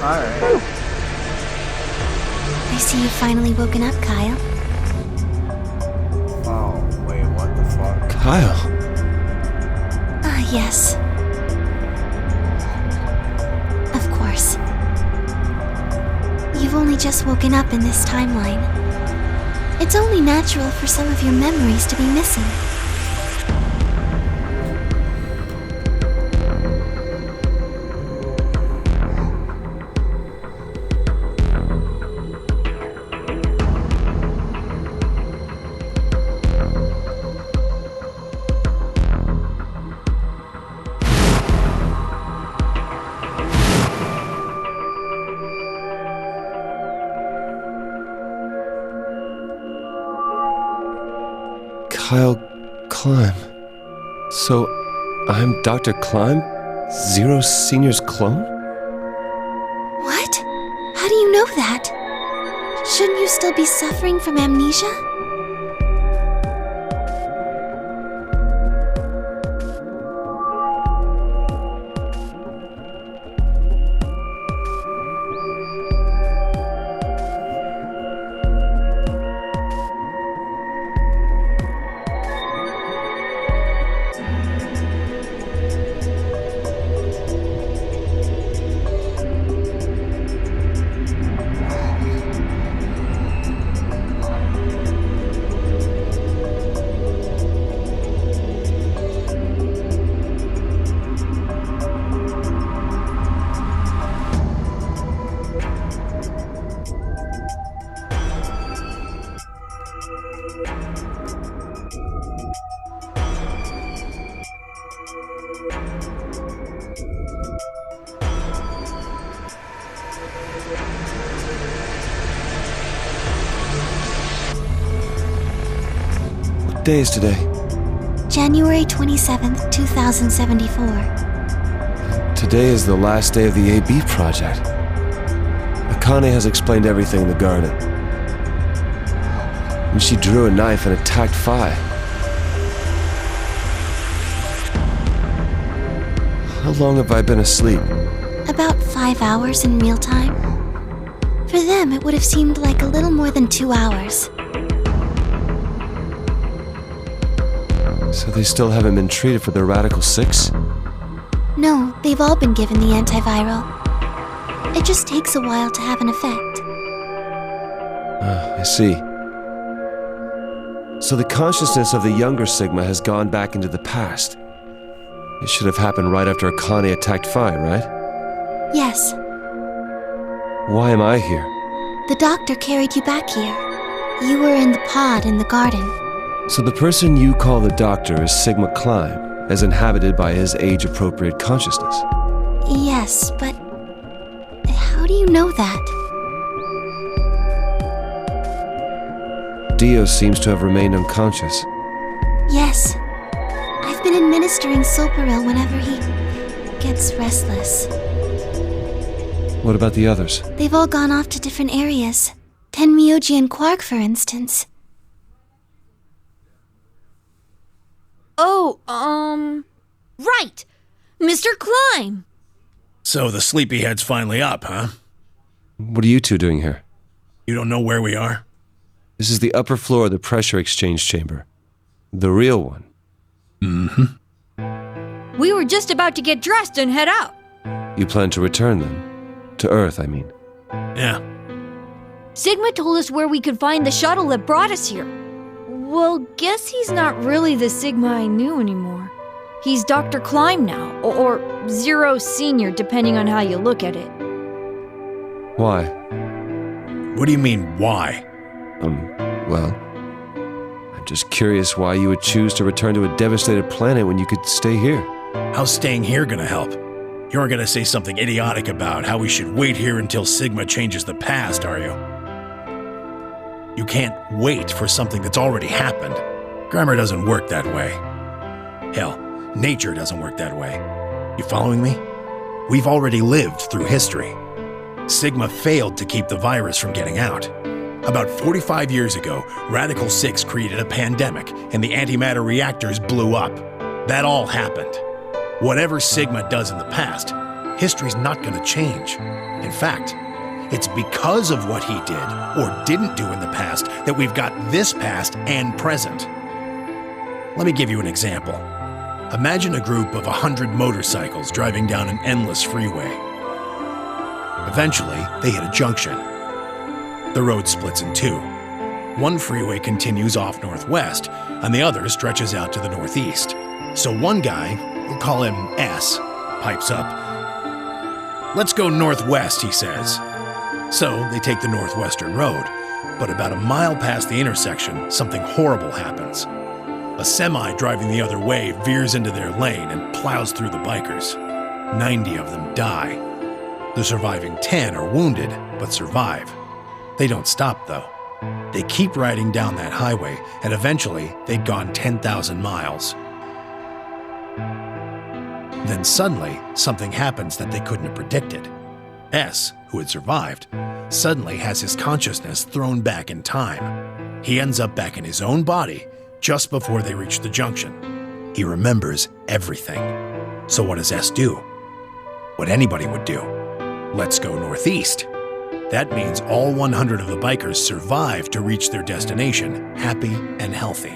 Alright. I see you've finally woken up, Kyle. Oh, wait, what the fuck? Kyle. Ah, yes. Of course. You've only just woken up in this timeline. It's only natural for some of your memories to be missing. Kyle Climb. So, I'm Dr. Climb? Zero Senior's clone? What? How do you know that? Shouldn't you still be suffering from amnesia? What day is today? January 27th, 2074. Today is the last day of the AB project. Akane has explained everything in the garden. And she drew a knife and attacked Phi. How long have I been asleep? About 5 hours in real time. For them, it would have seemed like a little more than 2 hours. So they still haven't been treated for their Radical 6? No, they've all been given the antiviral. It just takes a while to have an effect. I see. So the consciousness of the younger Sigma has gone back into the past. It should have happened right after Akane attacked Phi, right? Yes, Why am I here? the doctor carried you back here. You were in the pod in the garden. So the person you call the doctor is Sigma Climb, as inhabited by his age-appropriate consciousness. Yes, but how do you know that? Dio seems to have remained unconscious. Yes, I've been administering Soparil whenever he gets restless. What about the others? They've all gone off to different areas. Tenmyoji and Quark, for instance. Oh, right! Mr. Climb! So the sleepyhead's finally up, huh? What are you two doing here? You don't know where we are? This is the upper floor of the pressure exchange chamber. The real one. Mm-hmm. We were just about to get dressed and head out. You plan to return them? To Earth, I mean. Yeah. Sigma told us where we could find the shuttle that brought us here. Well, guess he's not really the Sigma I knew anymore. He's Dr. Climb now, or Zero Senior, depending on how you look at it. Why? What do you mean, why? Well, I'm just curious why you would choose to return to a devastated planet when you could stay here. How's staying here gonna help? You aren't gonna say something idiotic about how we should wait here until Sigma changes the past, are you? You can't wait for something that's already happened. Grammar doesn't work that way. Hell, nature doesn't work that way. You following me? We've already lived through history. Sigma failed to keep the virus from getting out. About 45 years ago, Radical 6 created a pandemic, and the antimatter reactors blew up. That all happened. Whatever Sigma does in the past, history's not going to change. In fact, it's because of what he did or didn't do in the past that we've got this past and present. Let me give you an example. Imagine a group of 100 motorcycles driving down an endless freeway. Eventually, they hit a junction. The road splits in two. One freeway continues off northwest, and the other stretches out to the northeast. So one guy, we'll call him S, pipes up. "Let's go northwest," he says. So they take the northwestern road, but about a mile past the intersection, something horrible happens. A semi driving the other way veers into their lane and plows through the bikers. 90 of them die. The surviving 10 are wounded, but survive. They don't stop, though. They keep riding down that highway, and eventually they'd gone 10,000 miles. Then suddenly, something happens that they couldn't have predicted. S, who had survived, suddenly has his consciousness thrown back in time. He ends up back in his own body just before they reach the junction. He remembers everything. So what does S do? What anybody would do. Let's go northeast. That means all 100 of the bikers survive to reach their destination, happy and healthy.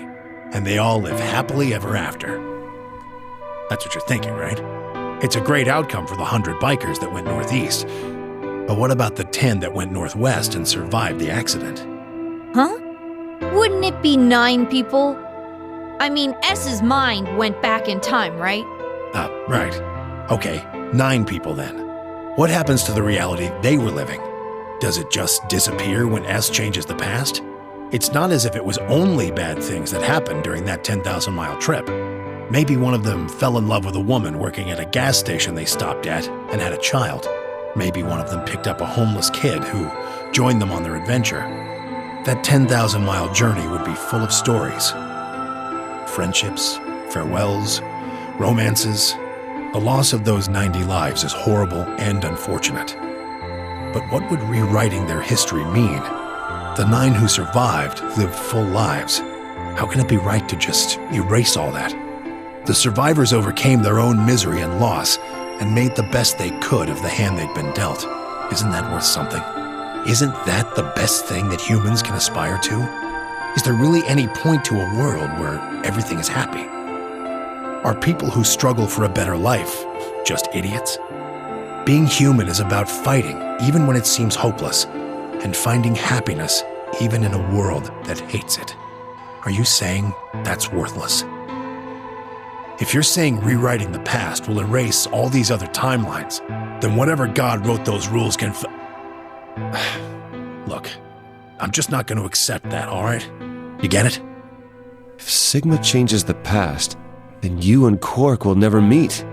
And they all live happily ever after. That's what you're thinking, right? It's a great outcome for the 100 bikers that went northeast. But what about the 10 that went northwest and survived the accident? Huh? Wouldn't it be 9 people? I mean, S's mind went back in time, right? Right. Okay, 9 people then. What happens to the reality they were living? Does it just disappear when S changes the past? It's not as if it was only bad things that happened during that 10,000-mile trip. Maybe one of them fell in love with a woman working at a gas station they stopped at and had a child. Maybe one of them picked up a homeless kid who joined them on their adventure. That 10,000-mile journey would be full of stories. Friendships, farewells, romances. The loss of those 90 lives is horrible and unfortunate. But what would rewriting their history mean? The 9 who survived lived full lives. How can it be right to just erase all that? The survivors overcame their own misery and loss and made the best they could of the hand they'd been dealt. Isn't that worth something? Isn't that the best thing that humans can aspire to? Is there really any point to a world where everything is happy? Are people who struggle for a better life just idiots? Being human is about fighting even when it seems hopeless and finding happiness even in a world that hates it. Are you saying that's worthless? If you're saying rewriting the past will erase all these other timelines, then whatever God wrote those rules can Look, I'm just not going to accept that, all right? You get it? If Sigma changes the past, then you and Quark will never meet.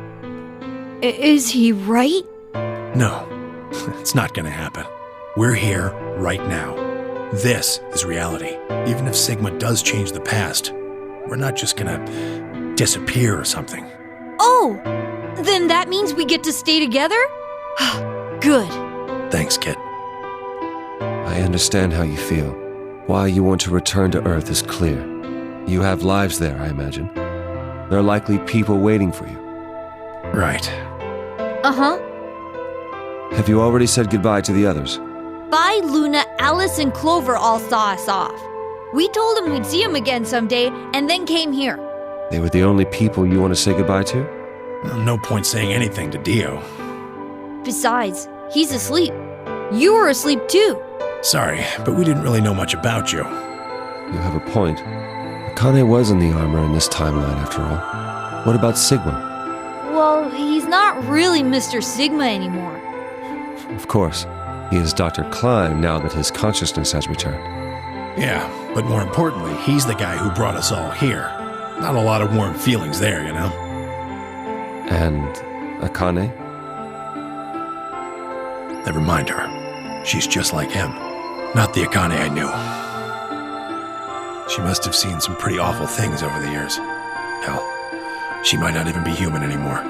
Is he right? No, it's not going to happen. We're here right now. This is reality. Even if Sigma does change the past, we're not just going to disappear or something. Oh, then that means we get to stay together? Good. Thanks, kid. I understand how you feel. Why you want to return to Earth is clear. You have lives there, I imagine. There are likely people waiting for you. Right. Uh-huh. Have you already said goodbye to the others? Vi, Luna, Alice, and Clover all saw us off. We told them we'd see them again someday, and then came here. They were the only people you want to say goodbye to? Well, no point saying anything to Dio. Besides, he's asleep. You were asleep too. Sorry, but we didn't really know much about you. You have a point. Akane was in the armor in this timeline, after all. What about Sigma? Well, he's not really Mr. Sigma anymore. Of course. He is Dr. Klein now that his consciousness has returned. Yeah, but more importantly, he's the guy who brought us all here. Not a lot of warm feelings there, you know? And Akane? Never mind her. She's just like him. Not the Akane I knew. She must have seen some pretty awful things over the years. Hell, she might not even be human anymore.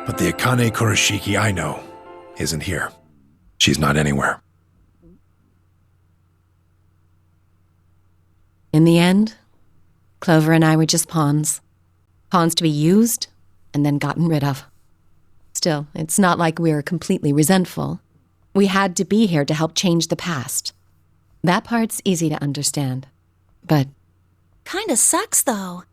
But the Akane Kurashiki I know isn't here. She's not anywhere. In the end, Clover and I were just pawns. Pawns to be used and then gotten rid of. Still, it's not like we're completely resentful. We had to be here to help change the past. That part's easy to understand. But Kinda sucks, though.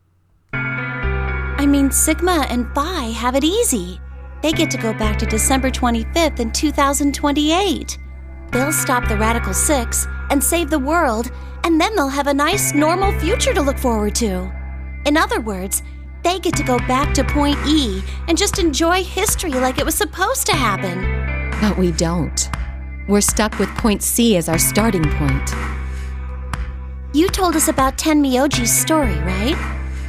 I mean, Sigma and Phi have it easy. They get to go back to December 25th in 2028. They'll stop the Radical Six and save the world, and then they'll have a nice, normal future to look forward to. In other words, they get to go back to Point E and just enjoy history like it was supposed to happen. But we don't. We're stuck with Point C as our starting point. You told us about Tenmyoji's story, right?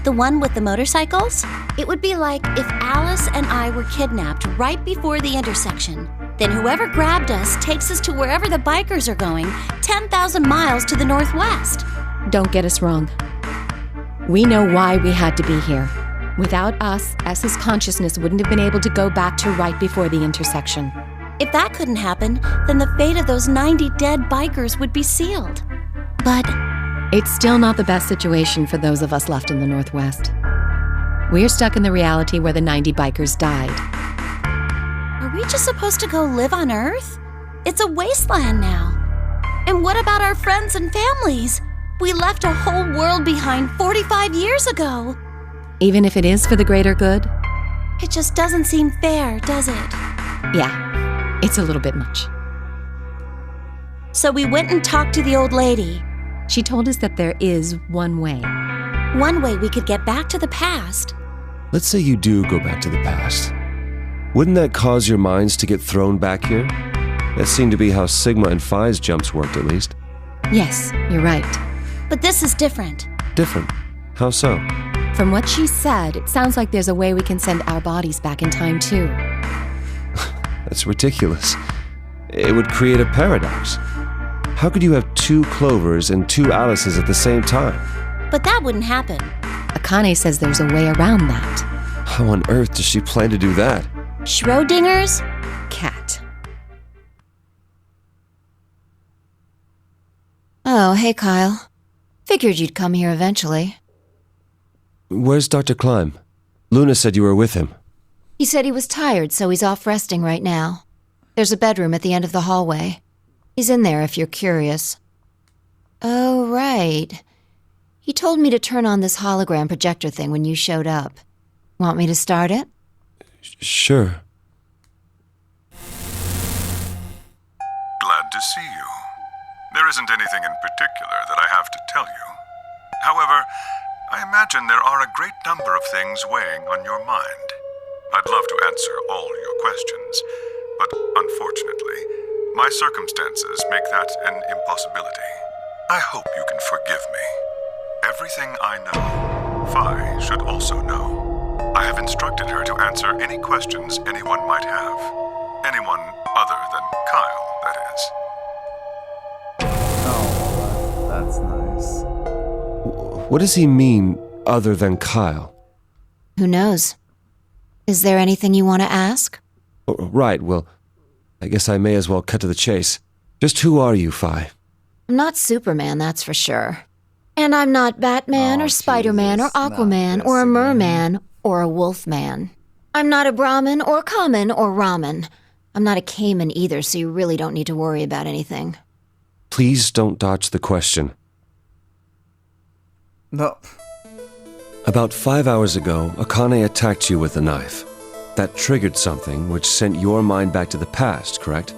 The one with the motorcycles? It would be like if Alice and I were kidnapped right before the intersection. Then whoever grabbed us takes us to wherever the bikers are going, 10,000 miles to the northwest. Don't get us wrong. We know why we had to be here. Without us, S's consciousness wouldn't have been able to go back to right before the intersection. If that couldn't happen, then the fate of those 90 dead bikers would be sealed. But It's still not the best situation for those of us left in the Northwest. We're stuck in the reality where the 90 bikers died. are we just supposed to go live on Earth? It's a wasteland now. And what about our friends and families? We left a whole world behind 45 years ago. Even if it is for the greater good? It just doesn't seem fair, does it? Yeah, it's a little bit much. So we went and talked to the old lady. She told us that there is one way. One way we could get back to the past. Let's say you do go back to the past. Wouldn't that cause your minds to get thrown back here? That seemed to be how Sigma and Phi's jumps worked, at least. Yes, you're right. But this is different. Different. How so? From what she said, it sounds like there's a way we can send our bodies back in time, too. That's ridiculous. It would create a paradox. How could you have two Clovers and two Alices at the same time? But that wouldn't happen. Akane says there's a way around that. How on earth does she plan to do that? Schrodinger's Cat. Oh, hey, Kyle. Figured you'd come here eventually. Where's Dr. Klein? Luna said you were with him. He said he was tired, so he's off resting right now. There's a bedroom at the end of the hallway. He's in there if you're curious. Oh, right. He told me to turn on this hologram projector thing when you showed up. Want me to start it? Sure. Glad to see you. There isn't anything in particular that I have to tell you. However, I imagine there are a great number of things weighing on your mind. I'd love to answer all your questions, but unfortunately, my circumstances make that an impossibility. I hope you can forgive me. Everything I know, Phi should also know. I have instructed her to answer any questions anyone might have. Anyone other than Kyle, that is. Oh, that's nice. What does he mean, other than Kyle? Who knows? Is there anything you want to ask? Oh, right, well, I guess I may as well cut to the chase. Just who are you, Phi? I'm not Superman, that's for sure. And I'm not Batman Oh, or Spider-Man or Jesus, not Aquaman this or a again. merman or a wolfman. I'm not a Brahmin or Kamen or Ramen. I'm not a Cayman either, so you really don't need to worry about anything. Please don't dodge the question. No. About 5 hours ago, Akane attacked you with a knife. That triggered something which sent your mind back to the past, correct?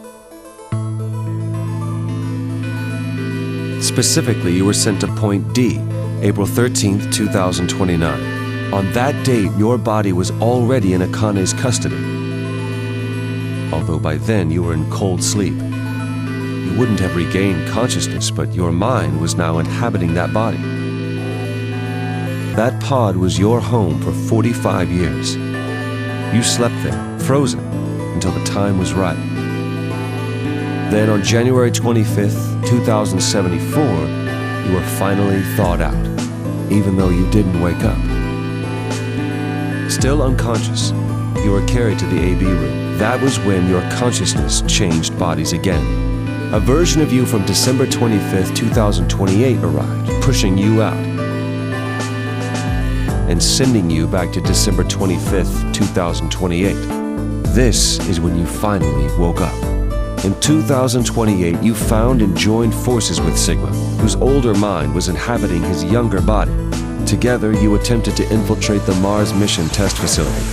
Specifically, you were sent to Point D, April 13th, 2029. On that date, your body was already in Akane's custody. Although by then you were in cold sleep. You wouldn't have regained consciousness, but your mind was now inhabiting that body. That pod was your home for 45 years. You slept there, frozen, until the time was right. Then on January 25th, 2074, you were finally thawed out, even though you didn't wake up. Still unconscious, you were carried to the AB room. That was when your consciousness changed bodies again. A version of you from December 25th, 2028 arrived, pushing you out, and sending you back to December 25th, 2028. This is when you finally woke up. In 2028, you found and joined forces with Sigma, whose older mind was inhabiting his younger body. Together, you attempted to infiltrate the Mars mission test facility.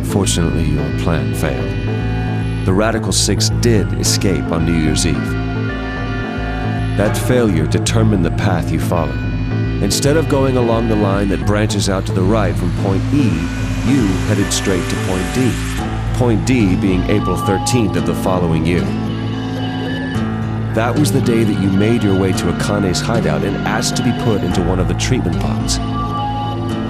Fortunately, your plan failed. The Radical Six did escape on New Year's Eve. That failure determined the path you followed. Instead of going along the line that branches out to the right from point E, you headed straight to point D. Point D being April 13th of the following year. That was the day that you made your way to Akane's hideout and asked to be put into one of the treatment pods.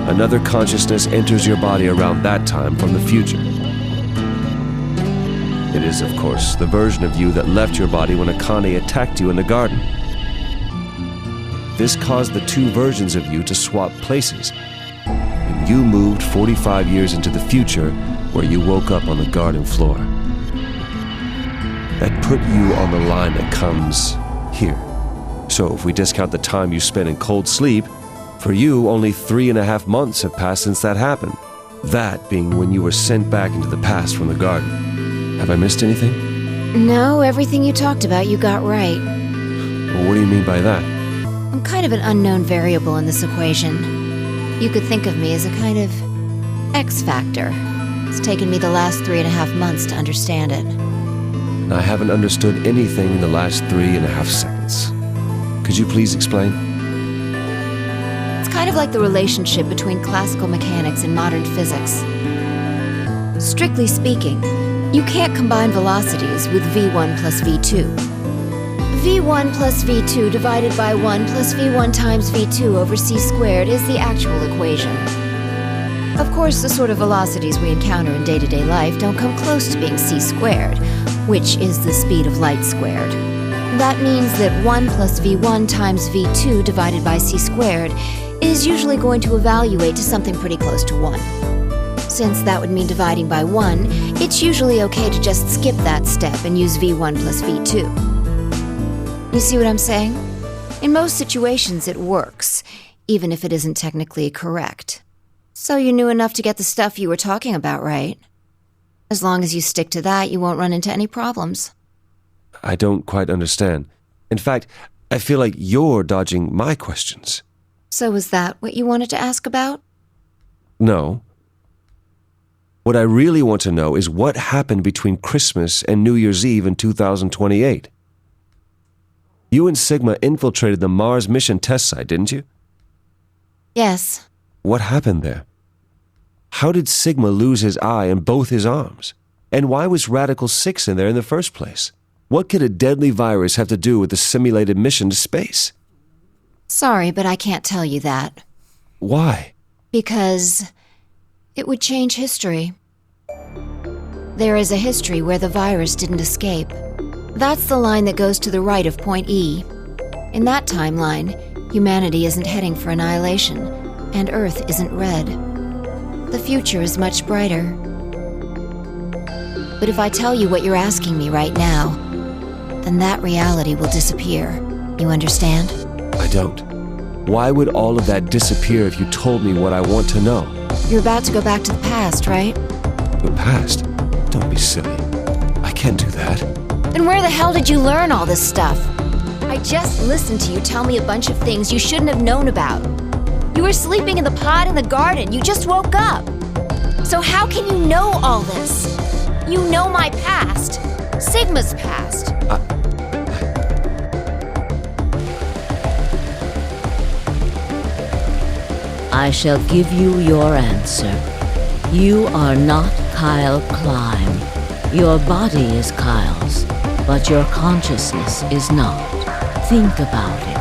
Another consciousness enters your body around that time from the future. It is, of course, the version of you that left your body when Akane attacked you in the garden. This caused the two versions of you to swap places, and you moved 45 years into the future, where you woke up on the garden floor. That put you on the line that comes here. So if we discount the time you spent in cold sleep, for you only 3.5 months have passed since that happened. That being when you were sent back into the past from the garden. Have I missed anything? No, everything you talked about you got right. Well, what do you mean by that? I'm kind of an unknown variable in this equation. You could think of me as a kind of X factor. It's taken me the last 3.5 months to understand it. I haven't understood anything in the last 3.5 seconds. Could you please explain? It's kind of like the relationship between classical mechanics and modern physics. Strictly speaking, you can't combine velocities with v1 plus v2. v1 plus v2 divided by 1 plus v1 times v2 over c squared is the actual equation. Of course, the sort of velocities we encounter in day-to-day life don't come close to being c squared, which is the speed of light squared. That means that 1 plus v1 times v2 divided by c squared is usually going to evaluate to something pretty close to 1. Since that would mean dividing by 1, it's usually okay to just skip that step and use v1 plus v2. You see what I'm saying? In most situations it works, even if it isn't technically correct. So you knew enough to get the stuff you were talking about right. As long as you stick to that, you won't run into any problems. I don't quite understand. In fact, I feel like you're dodging my questions. So was that what you wanted to ask about? No. What I really want to know is what happened between Christmas and New Year's Eve in 2028. You and Sigma infiltrated the Mars mission test site, didn't you? Yes. What happened there? How did Sigma lose his eye and both his arms? And why was Radical 6 in there in the first place? What could a deadly virus have to do with the simulated mission to space? Sorry, but I can't tell you that. Why? Because it would change history. There is a history where the virus didn't escape. That's the line that goes to the right of point E. In that timeline, humanity isn't heading for annihilation, and Earth isn't red. The future is much brighter. But if I tell you what you're asking me right now, then that reality will disappear. You understand? I don't. Why would all of that disappear if you told me what I want to know? You're about to go back to the past, right? The past? Don't be silly. I can't do that. Then where the hell did you learn all this stuff? I just listened to you tell me a bunch of things you shouldn't have known about. You were sleeping in the pod in the garden. You just woke up. So how can you know all this? You know my past. Sigma's past. I shall give you your answer. You are not Kyle Climb. Your body is Kyle's, but your consciousness is not. Think about it.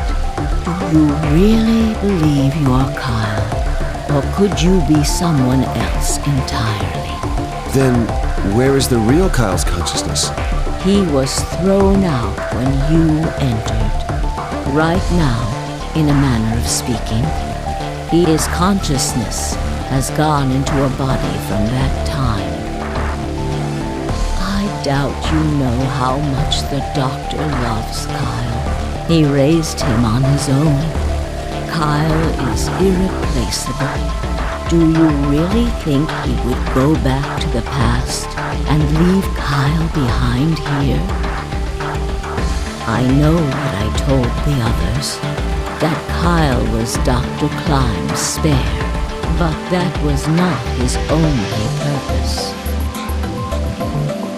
Do you really believe you are Kyle? Or could you be someone else entirely? Then, where is the real Kyle's consciousness? He was thrown out when you entered. Right now, in a manner of speaking, his consciousness has gone into a body from that time. I doubt you know how much the doctor loves Kyle. He raised him on his own. Kyle is irreplaceable. Do you really think he would go back to the past and leave Kyle behind here? I know what I told the others, that Kyle was Dr. Klime's spare, but that was not his only purpose.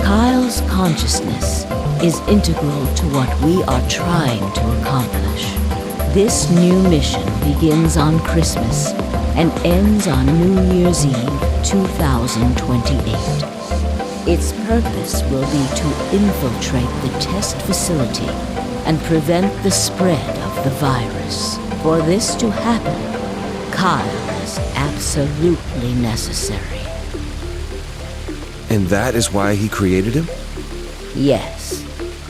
Kyle's consciousness is integral to what we are trying to accomplish. This new mission begins on Christmas and ends on New Year's Eve 2028. Its purpose will be to infiltrate the test facility and prevent the spread of the virus. For this to happen, Kyle is absolutely necessary. And that is why he created him? Yes.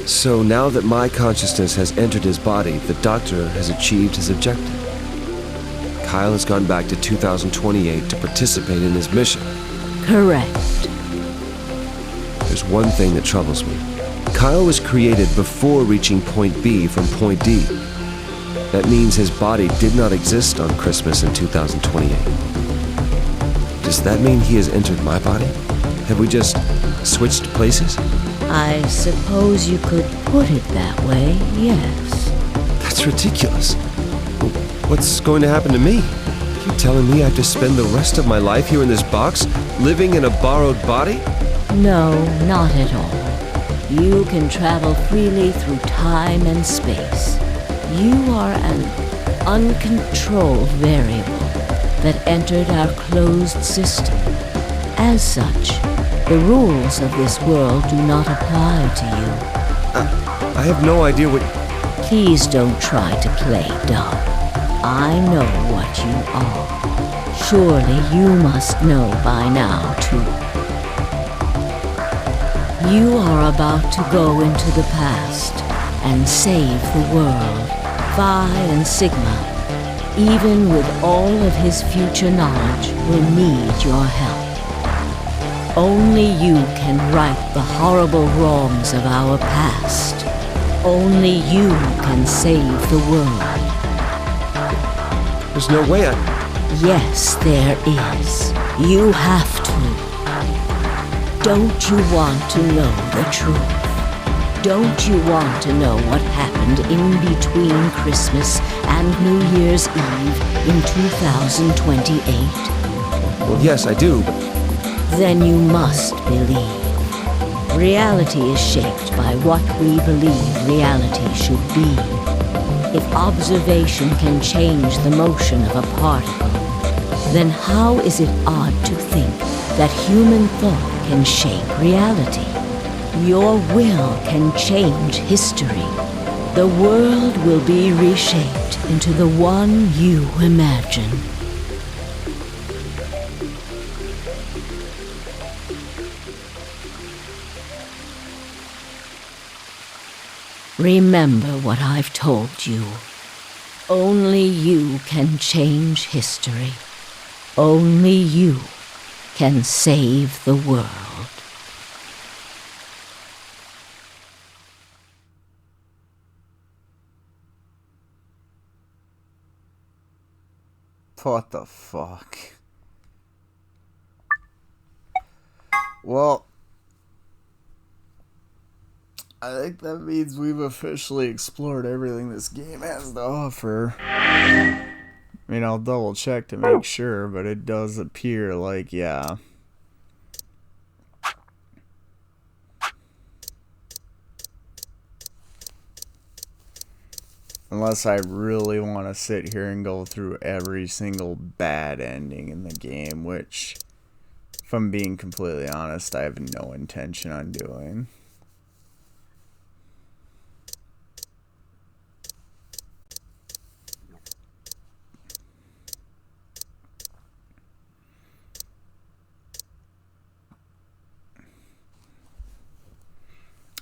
So now that my consciousness has entered his body, the Doctor has achieved his objective. Kyle has gone back to 2028 to participate in his mission. Correct. There's one thing that troubles me. Kyle was created before reaching point B from point D. That means his body did not exist on Christmas in 2028. Does that mean he has entered my body? Have we just switched places? I suppose you could put it that way, yes. That's ridiculous. What's going to happen to me? You telling me I have to spend the rest of my life here in this box, living in a borrowed body? No, not at all. You can travel freely through time and space. You are an uncontrolled variable that entered our closed system. As such, the rules of this world do not apply to you. I have no idea what... Please don't try to play dumb. I know what you are. Surely you must know by now, too. You are about to go into the past and save the world. Phi and Sigma, even with all of his future knowledge, will need your help. Only you can right the horrible wrongs of our past. Only you can save the world. There's no way I... Yes, there is. You have to. Don't you want to know the truth? Don't you want to know what happened in between Christmas and New Year's Eve in 2028? Well, yes, I do, but... Then you must believe. Reality is shaped by what we believe reality should be. If observation can change the motion of a particle, then how is it odd to think that human thought can shape reality? Your will can change history. The world will be reshaped into the one you imagine. Remember what I've told you. Only you can change history. Only you can save the world. What the fuck? Well, I think that means we've officially explored everything this game has to offer. I mean, I'll double check to make sure, but it does appear like, yeah. Unless I really want to sit here and go through every single bad ending in the game, which, if I'm being completely honest, I have no intention on doing.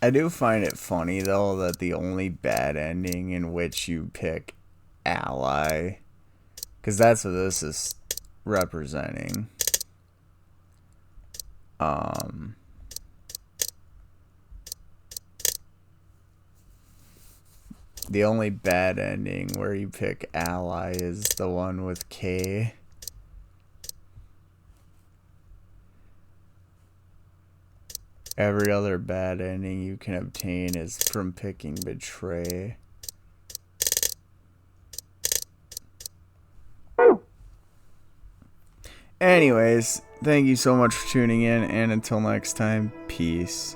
I do find it funny, though, that the only bad ending in which you pick ally, because that's what this is representing. The only bad ending where you pick ally is the one with K. Every other bad ending you can obtain is from picking Betray. Anyways, thank you so much for tuning in, and until next time, peace.